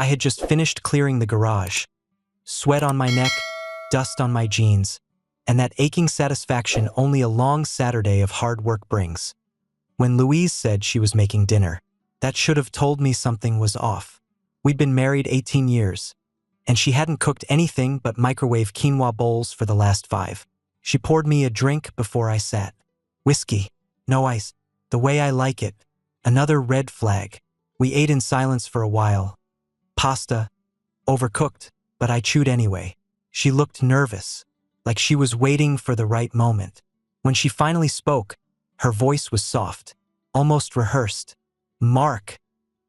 I had just finished clearing the garage. Sweat on my neck, dust on my jeans, and that aching satisfaction only a long Saturday of hard work brings. When Louise said she was making dinner, that should have told me something was off. We'd been married 18 years, and she hadn't cooked anything but microwave quinoa bowls for the last 5. She poured me a drink before I sat. Whiskey, no ice, the way I like it. Another red flag. We ate in silence for a while. Pasta, overcooked, but I chewed anyway. She looked nervous, like she was waiting for the right moment. When she finally spoke, her voice was soft, almost rehearsed. "Mark,"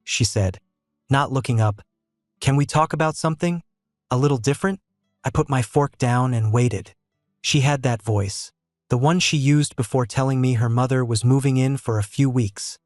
she said, not looking up. "Can we talk about something? A little different?" I put my fork down and waited. She had that voice, the one she used before telling me her mother was moving in for a few weeks,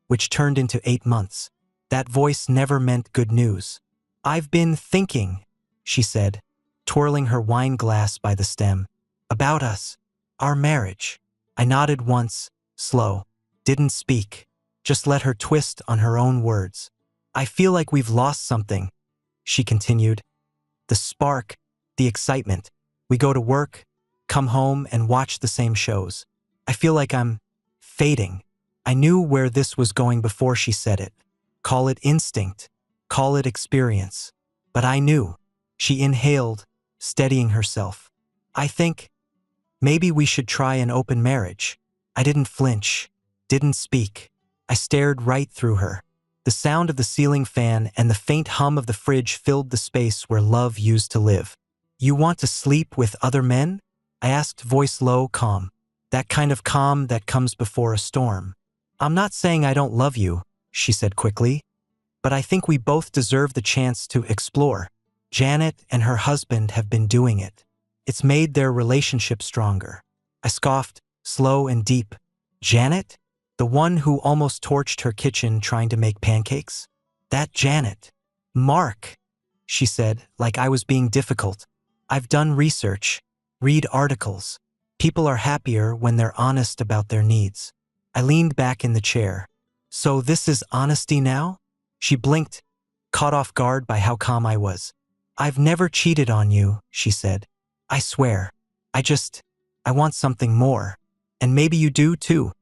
which turned into 8 months. That voice never meant good news. "I've been thinking," she said, twirling her wine glass by the stem, "about us, our marriage." I nodded once, slow, didn't speak, just let her twist on her own words. "I feel like we've lost something," she continued. "The spark, the excitement. We go to work, come home, and watch the same shows. I feel like I'm fading." I knew where this was going before she said it. Call it instinct, call it experience. But I knew. She inhaled, steadying herself. "I think maybe we should try an open marriage." I didn't flinch, didn't speak. I stared right through her. The sound of the ceiling fan and the faint hum of the fridge filled the space where love used to live. "You want to sleep with other men?" I asked, voice low, calm. That kind of calm that comes before a storm. "I'm not saying I don't love you," she said quickly, "but I think we both deserve the chance to explore. Janet and her husband have been doing it. It's made their relationship stronger." I scoffed, slow and deep. "Janet? The one who almost torched her kitchen trying to make pancakes? That Janet?" "Mark," she said, like I was being difficult. "I've done research. Read articles. People are happier when they're honest about their needs." I leaned back in the chair. "So this is honesty now?" She blinked, caught off guard by how calm I was. "I've never cheated on you," she said. "I swear. I want something more. And maybe you do too."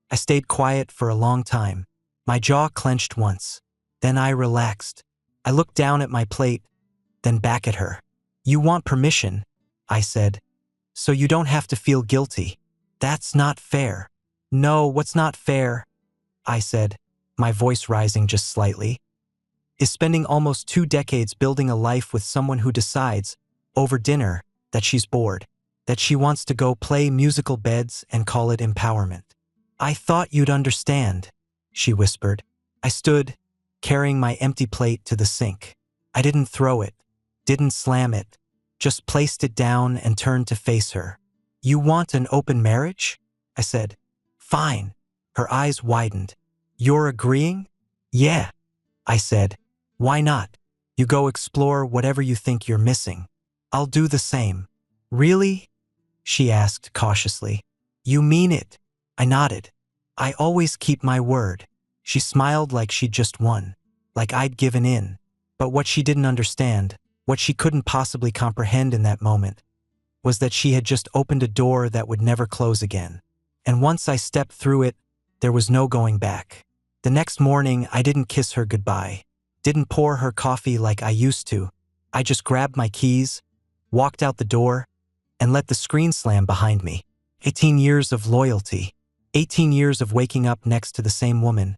I stayed quiet for a long time. My jaw clenched once. Then I relaxed. I looked down at my plate, then back at her. "You want permission," I said, "so you don't have to feel guilty. That's not fair." "No, what's not fair," I said, my voice rising just slightly, "is spending almost 2 decades building a life with someone who decides, over dinner, that she's bored, that she wants to go play musical beds and call it empowerment." "I thought you'd understand," she whispered. I stood, carrying my empty plate to the sink. I didn't throw it, didn't slam it, just placed it down and turned to face her. "You want an open marriage?" I said. "Fine." Her eyes widened. "You're agreeing?" "Yeah," I said. "Why not? You go explore whatever you think you're missing. I'll do the same." "Really?" she asked cautiously. "You mean it?" I nodded. "I always keep my word." She smiled like she'd just won, like I'd given in. But what she didn't understand, what she couldn't possibly comprehend in that moment, was that she had just opened a door that would never close again. And once I stepped through it, there was no going back. The next morning, I didn't kiss her goodbye, didn't pour her coffee like I used to. I just grabbed my keys, walked out the door, and let the screen slam behind me. 18 years of loyalty. 18 years of waking up next to the same woman,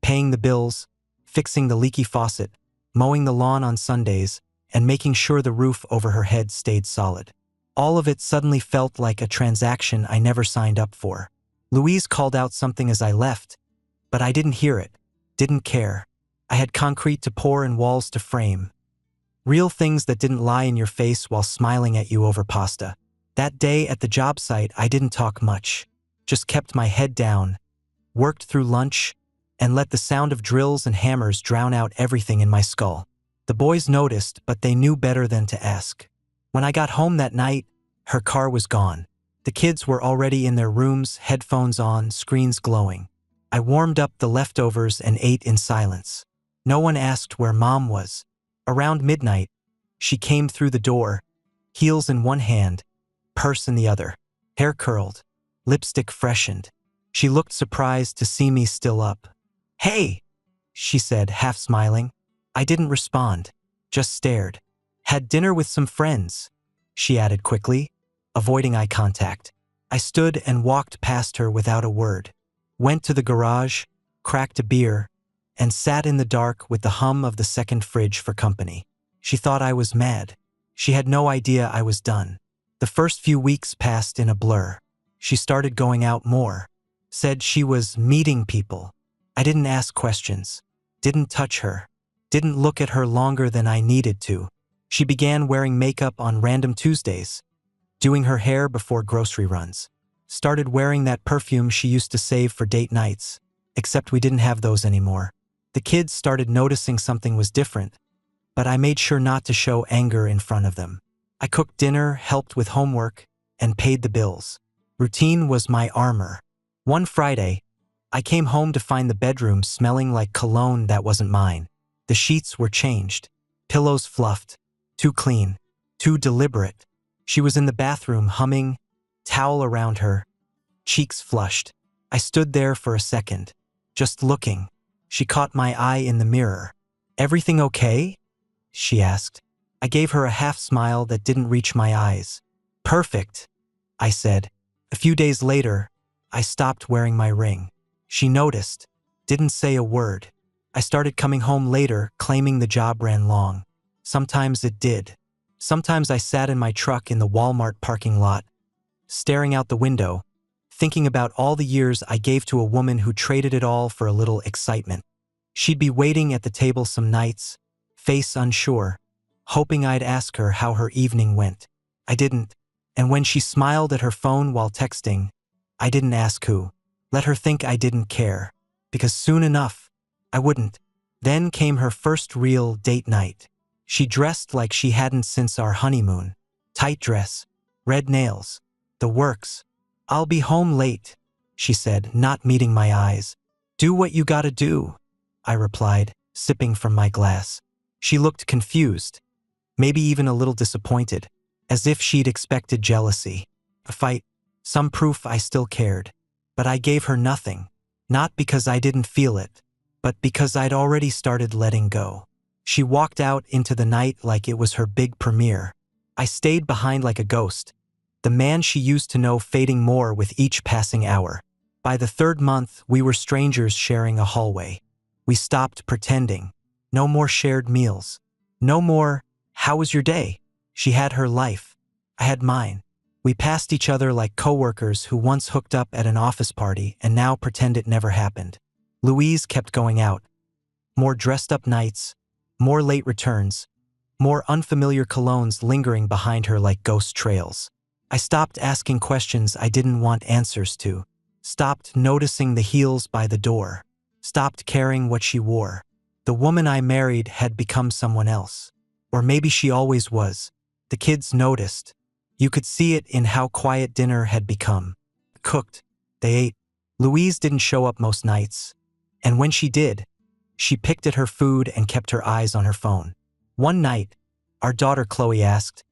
paying the bills, fixing the leaky faucet, mowing the lawn on Sundays, and making sure the roof over her head stayed solid. All of it suddenly felt like a transaction I never signed up for. Louise called out something as I left, but I didn't hear it, didn't care. I had concrete to pour and walls to frame. Real things that didn't lie in your face while smiling at you over pasta. That day at the job site, I didn't talk much, just kept my head down, worked through lunch, and let the sound of drills and hammers drown out everything in my skull. The boys noticed, but they knew better than to ask. When I got home that night, her car was gone. The kids were already in their rooms, headphones on, screens glowing. I warmed up the leftovers and ate in silence. No one asked where Mom was. Around midnight, she came through the door, heels in one hand, purse in the other, hair curled, lipstick freshened. She looked surprised to see me still up. "Hey," she said, half smiling. I didn't respond, just stared. "Had dinner with some friends," she added quickly, avoiding eye contact. I stood and walked past her without a word. Went to the garage, cracked a beer, and sat in the dark with the hum of the second fridge for company. She thought I was mad. She had no idea I was done. The first few weeks passed in a blur. She started going out more. Said she was meeting people. I didn't ask questions. Didn't touch her. Didn't look at her longer than I needed to. She began wearing makeup on random Tuesdays. Doing her hair before grocery runs. Started wearing that perfume she used to save for date nights. Except we didn't have those anymore. The kids started noticing something was different, but I made sure not to show anger in front of them. I cooked dinner, helped with homework, and paid the bills. Routine was my armor. One Friday, I came home to find the bedroom smelling like cologne that wasn't mine. The sheets were changed, pillows fluffed, too clean, too deliberate. She was in the bathroom humming, towel around her, cheeks flushed. I stood there for a second, just looking. She caught my eye in the mirror. "Everything okay?" she asked. I gave her a half smile that didn't reach my eyes. "Perfect," I said. A few days later, I stopped wearing my ring. She noticed, didn't say a word. I started coming home later, claiming the job ran long. Sometimes it did. Sometimes I sat in my truck in the Walmart parking lot, staring out the window, thinking about all the years I gave to a woman who traded it all for a little excitement. She'd be waiting at the table some nights, face unsure, hoping I'd ask her how her evening went. I didn't, and when she smiled at her phone while texting, I didn't ask who. Let her think I didn't care, because soon enough, I wouldn't. Then came her first real date night. She dressed like she hadn't since our honeymoon. Tight dress, red nails, the works. "I'll be home late," she said, not meeting my eyes. "Do what you gotta do," I replied, sipping from my glass. She looked confused, maybe even a little disappointed, as if she'd expected jealousy, a fight, some proof I still cared. But I gave her nothing, not because I didn't feel it, but because I'd already started letting go. She walked out into the night like it was her big premiere. I stayed behind like a ghost, the man she used to know fading more with each passing hour. By the third month, we were strangers sharing a hallway. We stopped pretending. No more shared meals. No more, "How was your day?" She had her life. I had mine. We passed each other like coworkers who once hooked up at an office party and now pretend it never happened. Louise kept going out. More dressed-up nights, more late returns, more unfamiliar colognes lingering behind her like ghost trails. I stopped asking questions I didn't want answers to. Stopped noticing the heels by the door. Stopped caring what she wore. The woman I married had become someone else. Or maybe she always was. The kids noticed. You could see it in how quiet dinner had become. Cooked. They ate. Louise didn't show up most nights. And when she did, she picked at her food and kept her eyes on her phone. One night, our daughter Chloe asked,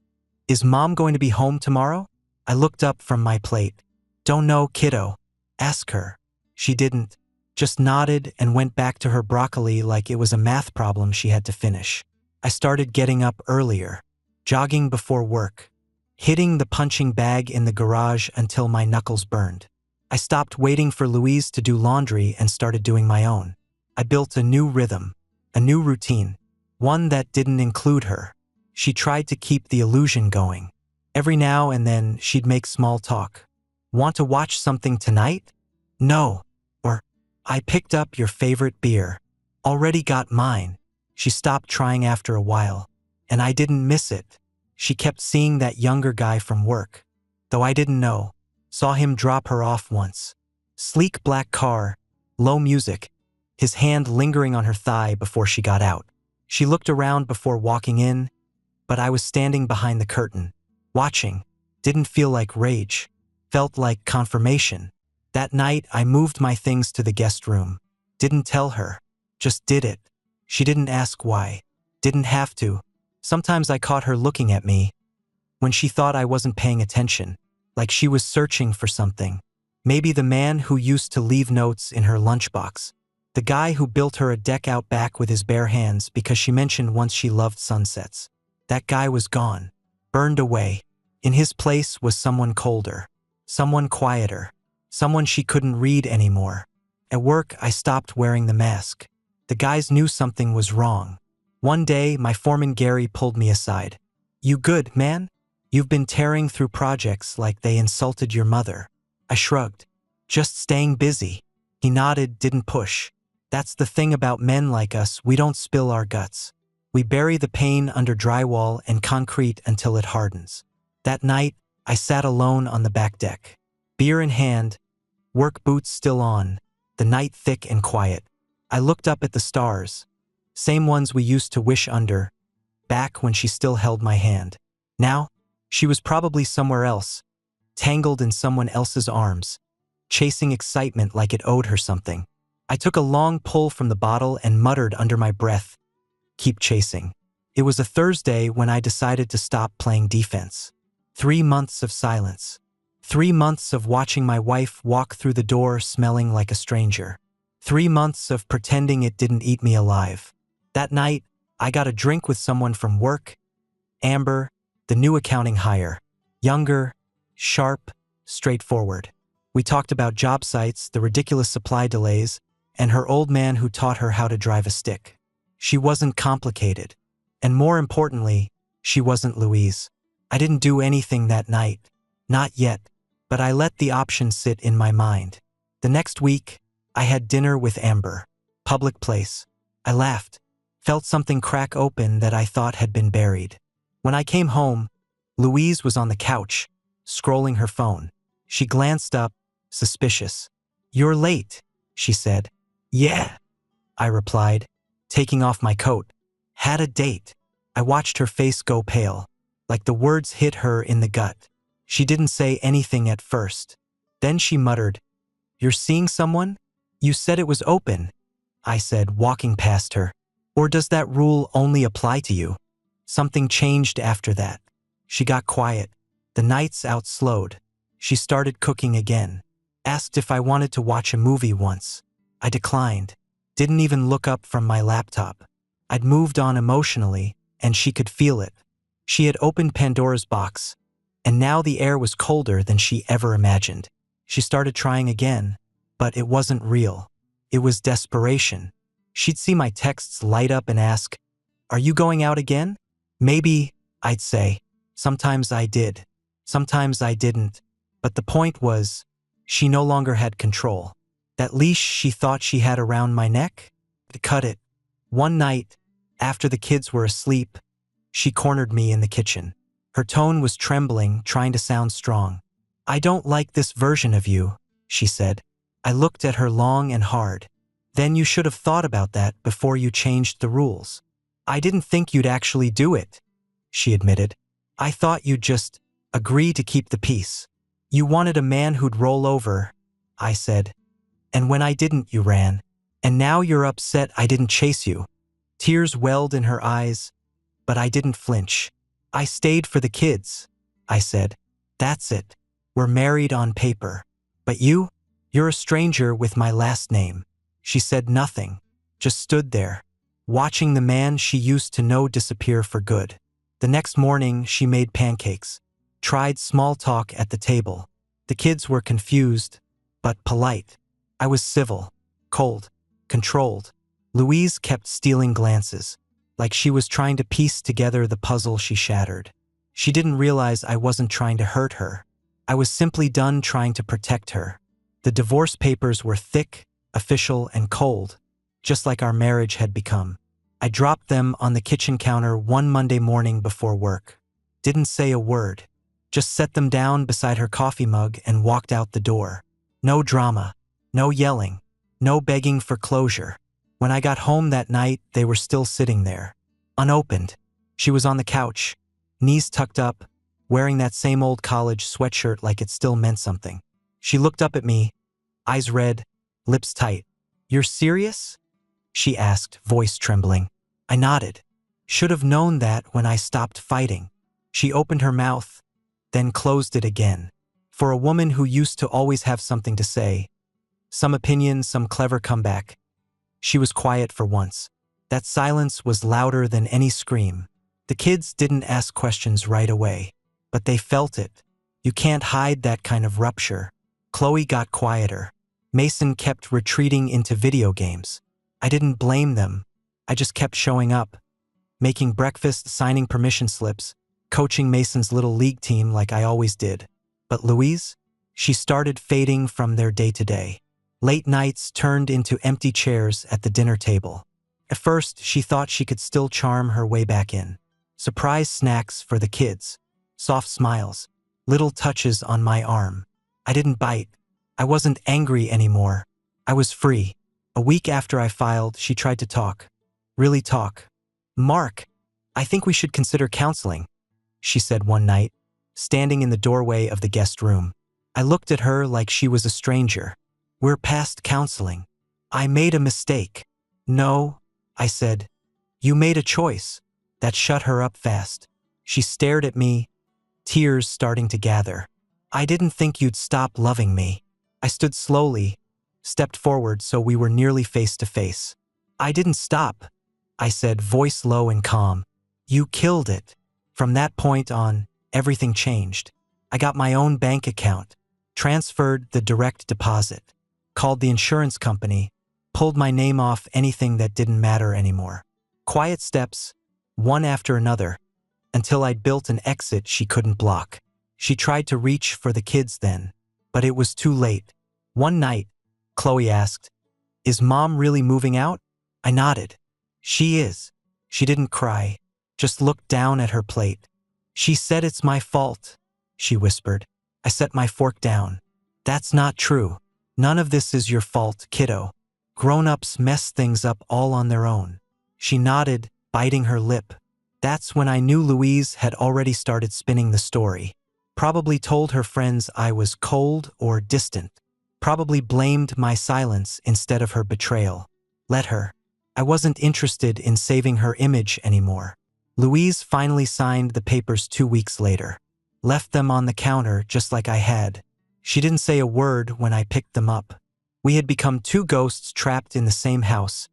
"Is Mom going to be home tomorrow?" I looked up from my plate. "Don't know, kiddo. Ask her." She didn't, just nodded and went back to her broccoli like it was a math problem she had to finish. I started getting up earlier, jogging before work, hitting the punching bag in the garage until my knuckles burned. I stopped waiting for Louise to do laundry and started doing my own. I built a new rhythm, a new routine, one that didn't include her. She tried to keep the illusion going. Every now and then, she'd make small talk. "Want to watch something tonight?" "No." Or, "I picked up your favorite beer." "Already got mine." She stopped trying after a while, and I didn't miss it. She kept seeing that younger guy from work, though I didn't know. Saw him drop her off once. Sleek black car, low music, his hand lingering on her thigh before she got out. She looked around before walking in, but I was standing behind the curtain, watching. Didn't feel like rage, felt like confirmation. That night, I moved my things to the guest room. Didn't tell her, just did it. She didn't ask why. Didn't have to. Sometimes I caught her looking at me when she thought I wasn't paying attention, like she was searching for something. Maybe the man who used to leave notes in her lunchbox. The guy who built her a deck out back with his bare hands because she mentioned once she loved sunsets. That guy was gone. Burned away. In his place was someone colder. Someone quieter. Someone she couldn't read anymore. At work, I stopped wearing the mask. The guys knew something was wrong. One day, my foreman Gary pulled me aside. "You good, man? You've been tearing through projects like they insulted your mother." I shrugged. "Just staying busy." He nodded, didn't push. "That's the thing about men like us, we don't spill our guts. We bury the pain under drywall and concrete until it hardens." That night, I sat alone on the back deck. Beer in hand, work boots still on, the night thick and quiet. I looked up at the stars. Same ones we used to wish under, back when she still held my hand. Now, she was probably somewhere else, tangled in someone else's arms, chasing excitement like it owed her something. I took a long pull from the bottle and muttered under my breath, "Keep chasing." It was a Thursday when I decided to stop playing defense. 3 months of silence. 3 months of watching my wife walk through the door smelling like a stranger. 3 months of pretending it didn't eat me alive. That night, I got a drink with someone from work. Amber, the new accounting hire. Younger, sharp, straightforward. We talked about job sites, the ridiculous supply delays, and her old man who taught her how to drive a stick. She wasn't complicated. And more importantly, she wasn't Louise. I didn't do anything that night. Not yet. But I let the option sit in my mind. The next week, I had dinner with Amber. Public place. I laughed. Felt something crack open that I thought had been buried. When I came home, Louise was on the couch, scrolling her phone. She glanced up, suspicious. "You're late," she said. "Yeah," I replied, taking off my coat. "Had a date." I watched her face go pale, like the words hit her in the gut. She didn't say anything at first. Then she muttered, "You're seeing someone? You said it was open," I said, walking past her. "Or does that rule only apply to you?" Something changed after that. She got quiet. The nights out slowed. She started cooking again. Asked if I wanted to watch a movie once. I declined. Didn't even look up from my laptop. I'd moved on emotionally, and she could feel it. She had opened Pandora's box, and now the air was colder than she ever imagined. She started trying again, but it wasn't real. It was desperation. She'd see my texts light up and ask, "Are you going out again?" "Maybe," I'd say. Sometimes I did. Sometimes I didn't. But the point was, she no longer had control. That leash she thought she had around my neck? To cut it. One night, after the kids were asleep, she cornered me in the kitchen. Her tone was trembling, trying to sound strong. "I don't like this version of you," she said. I looked at her long and hard. "Then you should have thought about that before you changed the rules." "I didn't think you'd actually do it," she admitted. "I thought you'd just agree to keep the peace." "You wanted a man who'd roll over," I said. "And when I didn't, you ran. And now you're upset I didn't chase you." Tears welled in her eyes, but I didn't flinch. "I stayed for the kids," I said. "That's it. We're married on paper. But you're a stranger with my last name." She said nothing, just stood there, watching the man she used to know disappear for good. The next morning, she made pancakes, tried small talk at the table. The kids were confused, but polite. I was civil, cold, controlled. Louise kept stealing glances, like she was trying to piece together the puzzle she shattered. She didn't realize I wasn't trying to hurt her. I was simply done trying to protect her. The divorce papers were thick, official, and cold, just like our marriage had become. I dropped them on the kitchen counter one Monday morning before work. Didn't say a word. Just set them down beside her coffee mug and walked out the door. No drama. No yelling. No begging for closure. When I got home that night, they were still sitting there. Unopened. She was on the couch, knees tucked up, wearing that same old college sweatshirt like it still meant something. She looked up at me, eyes red, lips tight. "You're serious?" she asked, voice trembling. I nodded. Should have known that when I stopped fighting. She opened her mouth, then closed it again. For a woman who used to always have something to say, some opinion, some clever comeback, she was quiet for once. That silence was louder than any scream. The kids didn't ask questions right away, but they felt it. You can't hide that kind of rupture. Chloe got quieter. Mason kept retreating into video games. I didn't blame them. I just kept showing up, making breakfast, signing permission slips, coaching Mason's little league team like I always did. But Louise? She started fading from their day-to-day. Late nights turned into empty chairs at the dinner table. At first, she thought she could still charm her way back in. Surprise snacks for the kids. Soft smiles. Little touches on my arm. I didn't bite. I wasn't angry anymore. I was free. A week after I filed, she tried to talk. Really talk. "Mark, I think we should consider counseling," she said one night, standing in the doorway of the guest room. I looked at her like she was a stranger. "We're past counseling. I made a mistake." "No," I said. "You made a choice." That shut her up fast. She stared at me, tears starting to gather. "I didn't think you'd stop loving me." I stood slowly, stepped forward so we were nearly face to face. "I didn't stop," I said, voice low and calm. "You killed it." From that point on, everything changed. I got my own bank account, transferred the direct deposit, called the insurance company, pulled my name off anything that didn't matter anymore. Quiet steps, one after another, until I'd built an exit she couldn't block. She tried to reach for the kids then, but it was too late. One night, Chloe asked, "Is Mom really moving out?" I nodded. "She is." She didn't cry, just looked down at her plate. "She said it's my fault," she whispered. I set my fork down. "That's not true. None of this is your fault, kiddo. Grown-ups mess things up all on their own." She nodded, biting her lip. That's when I knew Louise had already started spinning the story. Probably told her friends I was cold or distant. Probably blamed my silence instead of her betrayal. Let her. I wasn't interested in saving her image anymore. Louise finally signed the papers 2 weeks later. Left them on the counter just like I had. She didn't say a word when I picked them up. We had become two ghosts trapped in the same house,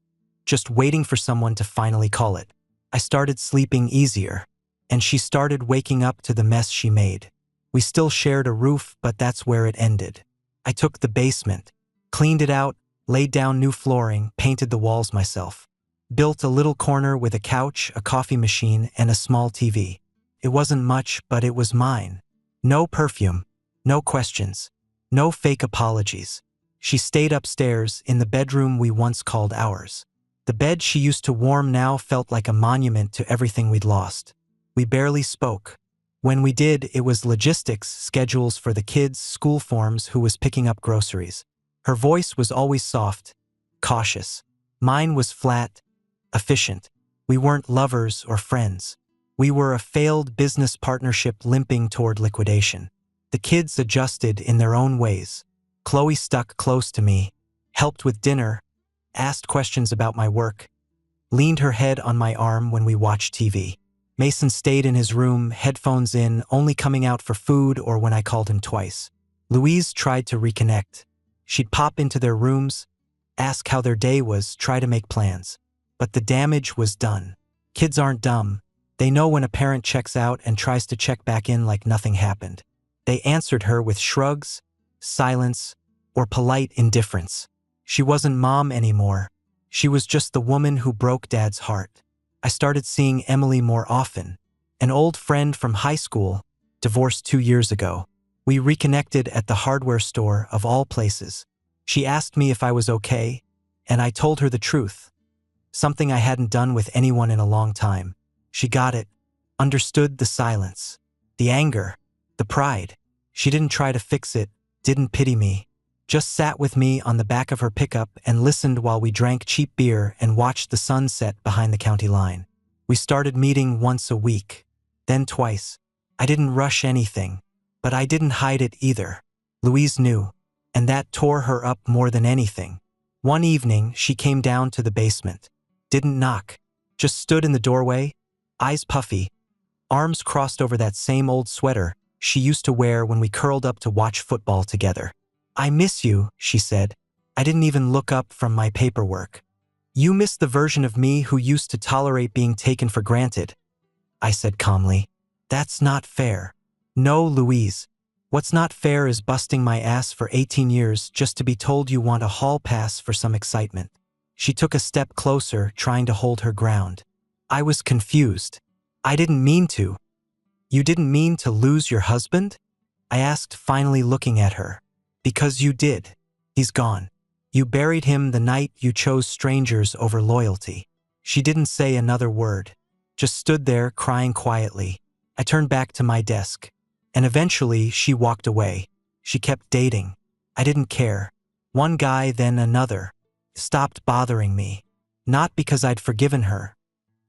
just waiting for someone to finally call it. I started sleeping easier, and she started waking up to the mess she made. We still shared a roof, but that's where it ended. I took the basement, cleaned it out, laid down new flooring, painted the walls myself. Built a little corner with a couch, a coffee machine, and a small TV. It wasn't much, but it was mine. No perfume, no questions, no fake apologies. She stayed upstairs in the bedroom we once called ours. The bed she used to warm now felt like a monument to everything we'd lost. We barely spoke. When we did, it was logistics, schedules for the kids, school forms, who was picking up groceries. Her voice was always soft, cautious. Mine was flat, efficient. We weren't lovers or friends. We were a failed business partnership limping toward liquidation. The kids adjusted in their own ways. Chloe stuck close to me, helped with dinner, asked questions about my work, leaned her head on my arm when we watched TV. Mason stayed in his room, headphones in, only coming out for food or when I called him twice. Louise tried to reconnect. She'd pop into their rooms, ask how their day was, try to make plans. But the damage was done. Kids aren't dumb. They know when a parent checks out and tries to check back in like nothing happened. They answered her with shrugs, silence, or polite indifference. She wasn't Mom anymore. She was just the woman who broke Dad's heart. I started seeing Emily more often. An old friend from high school, divorced 2 years ago. We reconnected at the hardware store of all places. She asked me if I was okay, and I told her the truth. Something I hadn't done with anyone in a long time. She got it, understood the silence, the anger, the pride. She didn't try to fix it, didn't pity me. Just sat with me on the back of her pickup and listened while we drank cheap beer and watched the sun set behind the county line. We started meeting once a week, then twice. I didn't rush anything, but I didn't hide it either. Louise knew, and that tore her up more than anything. One evening, she came down to the basement. Didn't knock, just stood in the doorway, eyes puffy, arms crossed over that same old sweater she used to wear when we curled up to watch football together. "I miss you," she said. "I didn't even look up from my paperwork." "You miss the version of me who used to tolerate being taken for granted," I said calmly. "That's not fair." "No, Louise. What's not fair is busting my ass for 18 years just to be told you want a hall pass for some excitement." She took a step closer, trying to hold her ground. I was confused. "I didn't mean to." "You didn't mean to lose your husband?" I asked, finally looking at her. "Because you did. He's gone. You buried him the night you chose strangers over loyalty." She didn't say another word, just stood there crying quietly. I turned back to my desk, and eventually she walked away. She kept dating. I didn't care. One guy, then another. Stopped bothering me. Not because I'd forgiven her,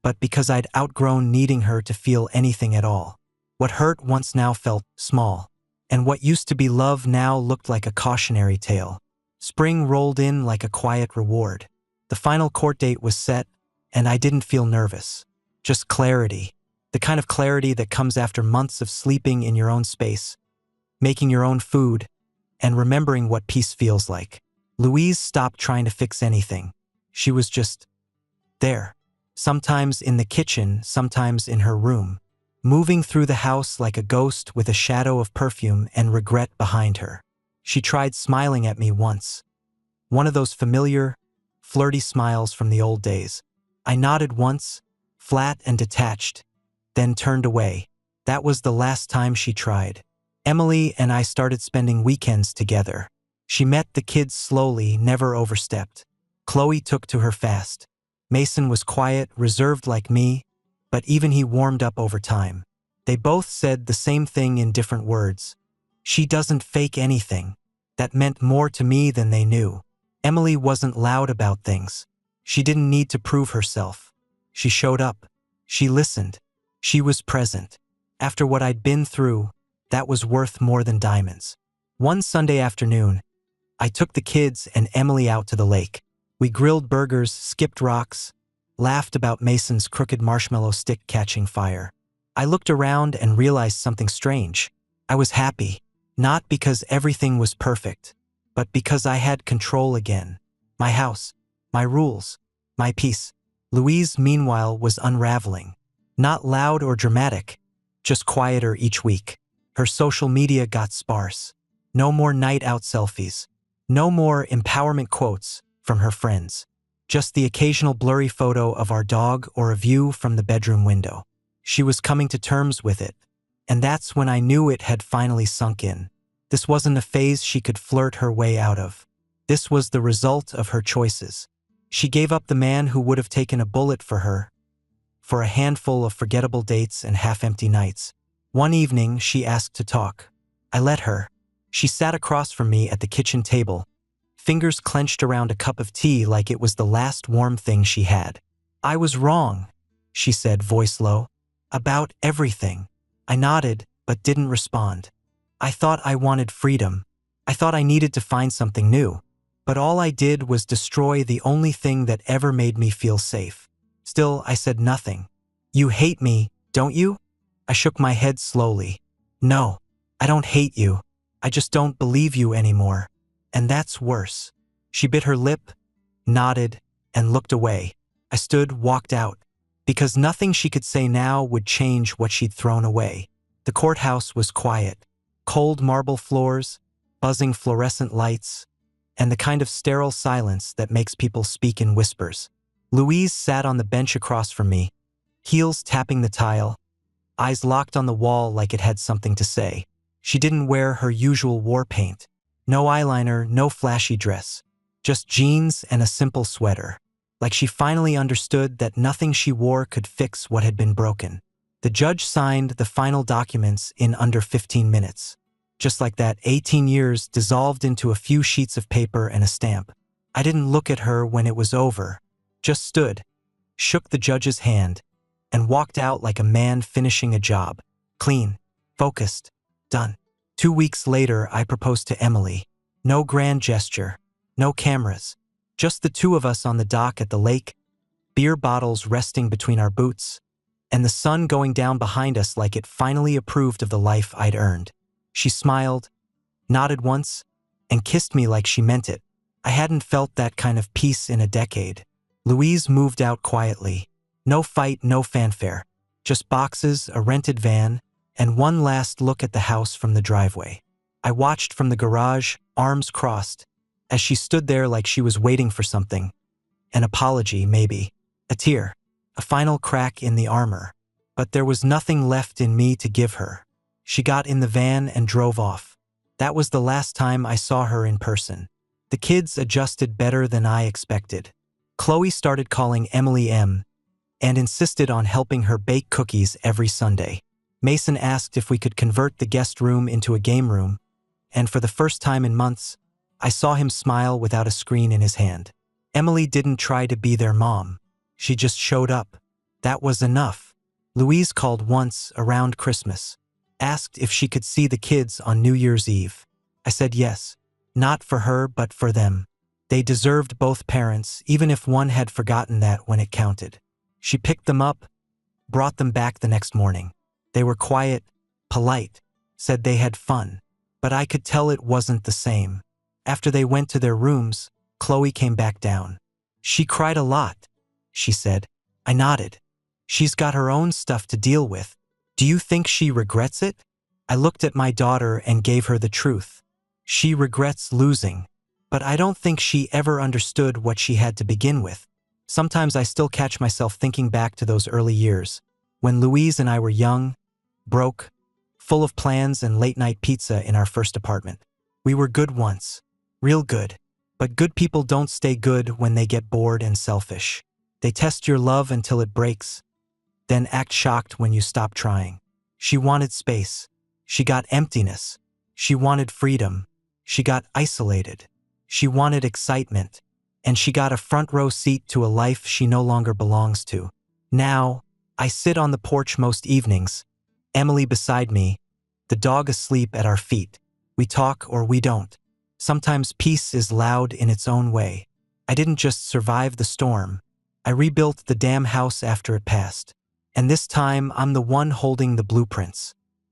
but because I'd outgrown needing her to feel anything at all. What hurt once now felt small, and what used to be love now looked like a cautionary tale. Spring rolled in like a quiet reward. The final court date was set, and I didn't feel nervous. Just clarity. The kind of clarity that comes after months of sleeping in your own space, making your own food, and remembering what peace feels like. Louise stopped trying to fix anything. She was just there. Sometimes in the kitchen, sometimes in her room, moving through the house like a ghost with a shadow of perfume and regret behind her. She tried smiling at me once. One of those familiar, flirty smiles from the old days. I nodded once, flat and detached, then turned away. That was the last time she tried. Emily and I started spending weekends together. She met the kids slowly, never overstepped. Chloe took to her fast. Mason was quiet, reserved like me, but even he warmed up over time. They both said the same thing in different words. "She doesn't fake anything." That meant more to me than they knew. Emily wasn't loud about things. She didn't need to prove herself. She showed up. She listened. She was present. After what I'd been through, that was worth more than diamonds. One Sunday afternoon, I took the kids and Emily out to the lake. We grilled burgers, skipped rocks, laughed about Mason's crooked marshmallow stick catching fire. I looked around and realized something strange. I was happy, not because everything was perfect, but because I had control again. My house, my rules, my peace. Louise, meanwhile, was unraveling. Not loud or dramatic, just quieter each week. Her social media got sparse. No more night-out selfies. No more empowerment quotes from her friends. Just the occasional blurry photo of our dog or a view from the bedroom window. She was coming to terms with it, and that's when I knew it had finally sunk in. This wasn't a phase she could flirt her way out of. This was the result of her choices. She gave up the man who would have taken a bullet for her, for a handful of forgettable dates and half-empty nights. One evening, she asked to talk. I let her. She sat across from me at the kitchen table, fingers clenched around a cup of tea like it was the last warm thing she had. "I was wrong," she said, voice low. "About everything." I nodded, but didn't respond. I thought I wanted freedom. I thought I needed to find something new. But all I did was destroy the only thing that ever made me feel safe. Still, I said nothing. "You hate me, don't you?" I shook my head slowly. "No, I don't hate you. I just don't believe you anymore. And that's worse." She bit her lip, nodded, and looked away. I stood, walked out, because nothing she could say now would change what she'd thrown away. The courthouse was quiet. Cold marble floors, buzzing fluorescent lights, and the kind of sterile silence that makes people speak in whispers. Louise sat on the bench across from me, heels tapping the tile, eyes locked on the wall like it had something to say. She didn't wear her usual war paint. No eyeliner, no flashy dress. Just jeans and a simple sweater. Like she finally understood that nothing she wore could fix what had been broken. The judge signed the final documents in under 15 minutes. Just like that, 18 years dissolved into a few sheets of paper and a stamp. I didn't look at her when it was over. Just stood, shook the judge's hand, and walked out like a man finishing a job. Clean, focused, done. 2 weeks later, I proposed to Emily. No grand gesture, no cameras. Just the two of us on the dock at the lake, beer bottles resting between our boots, and the sun going down behind us like it finally approved of the life I'd earned. She smiled, nodded once, and kissed me like she meant it. I hadn't felt that kind of peace in a decade. Louise moved out quietly. No fight, no fanfare. Just boxes, a rented van, and one last look at the house from the driveway. I watched from the garage, arms crossed, as she stood there like she was waiting for something. An apology, maybe. A tear. A final crack in the armor. But there was nothing left in me to give her. She got in the van and drove off. That was the last time I saw her in person. The kids adjusted better than I expected. Chloe started calling Emily M. and insisted on helping her bake cookies every Sunday. Mason asked if we could convert the guest room into a game room, and for the first time in months, I saw him smile without a screen in his hand. Emily didn't try to be their mom. She just showed up. That was enough. Louise called once around Christmas, asked if she could see the kids on New Year's Eve. I said yes, not for her but for them. They deserved both parents, even if one had forgotten that when it counted. She picked them up, brought them back the next morning. They were quiet, polite, said they had fun, but I could tell it wasn't the same. After they went to their rooms, Chloe came back down. She cried a lot, she said. I nodded. She's got her own stuff to deal with. Do you think she regrets it? I looked at my daughter and gave her the truth. She regrets losing, but I don't think she ever understood what she had to begin with. Sometimes I still catch myself thinking back to those early years, when Louise and I were young, broke, full of plans and late-night pizza in our first apartment. We were good once, real good, but good people don't stay good when they get bored and selfish. They test your love until it breaks, then act shocked when you stop trying. She wanted space. She got emptiness. She wanted freedom. She got isolated. She wanted excitement. And she got a front-row seat to a life she no longer belongs to. Now, I sit on the porch most evenings, Emily beside me, the dog asleep at our feet. We talk or we don't. Sometimes peace is loud in its own way. I didn't just survive the storm. I rebuilt the damn house after it passed. And this time, I'm the one holding the blueprints.